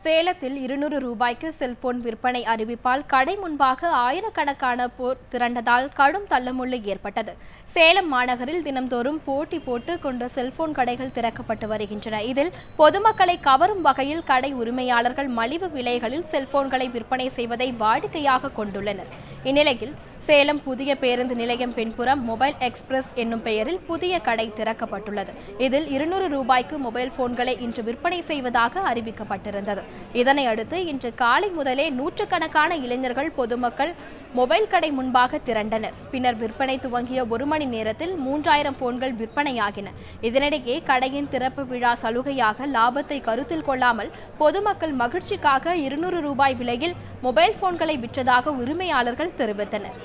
சேலத்தில் 200 ரூபாய்க்கு செல்போன் விற்பனை அறிவிப்பால் கடை முன்பாக ஆயிரக்கணக்கான போர் திரண்டதால் கடும் தள்ளுமுள்ளு ஏற்பட்டது. சேலம் மாநகரில் தினம்தோறும் போட்டி போட்டு கொண்ட செல்போன் கடைகள் திறக்கப்பட்டு வருகின்றன. இதில் பொதுமக்களை கவரும் வகையில் கடை உரிமையாளர்கள் மலிவு விலைகளில் செல்போன்களை விற்பனை செய்வதை வாடிக்கையாக கொண்டுள்ளனர். இந்நிலையில் சேலம் புதிய பேருந்து நிலையம் பின்புறம் மொபைல் எக்ஸ்பிரஸ் என்னும் பெயரில் புதிய கடை திறக்கப்பட்டுள்ளது. இதில் 200 ரூபாய்க்கு மொபைல் போன்களை இன்று விற்பனை செய்வதாக அறிவிக்கப்பட்டிருந்தது. இதனை அடுத்து இன்று காலை முதலே நூற்றுக்கணக்கான இளைஞர்கள் பொதுமக்கள் மொபைல் கடை முன்பாக திரண்டனர். பின்னர் விற்பனை துவங்கிய 1 மணி நேரத்தில் 3000 போன்கள் விற்பனையாகின. இதனிடையே கடையின் திறப்பு விழா சலுகையாக லாபத்தை கருத்தில் கொள்ளாமல் பொதுமக்கள் மகிழ்ச்சிக்காக 200 ரூபாய் விலையில் மொபைல் போன்களை விற்றதாக உரிமையாளர்கள் தெரிவித்தனர்.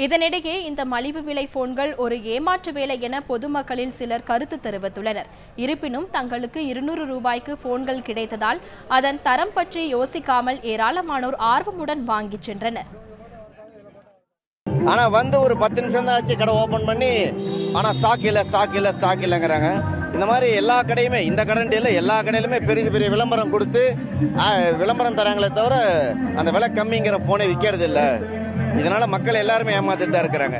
இதனிடையே இந்த மலிவு விலை போன்கள் ஒரு ஏமாற்று வேலை என பொதுமக்களில் சிலர் கருத்து தெரிவித்துள்ளனர். இருப்பினும் தங்களுக்கு 200 ரூபாய்க்கு போன்கள் கிடைத்ததால் அதன் தரம் பற்றி யோசிக்காமல் ஏராளமானோர் ஆர்வமுடன் வாங்கி சென்றனர். ஆனா ஒரு 10 நிமிஷம் தான் ஆச்சு கடை ஓபன் பண்ணி, ஆனா ஸ்டாக் இல்லைங்கிறாங்க. இந்த மாதிரி எல்லா கடையுமே, இந்த கடைன்ட்டு இல்லை, எல்லா கடையிலுமே பெரிய பெரிய விளம்பரம் கொடுத்து விளம்பரம் தராங்களே தவிர அந்த விலை கம்மிங்கிற போனை விற்கிறது இல்லை. இதனால மக்கள் எல்லாருமே ஏமாத்திட்டு தான் இருக்கிறாங்க.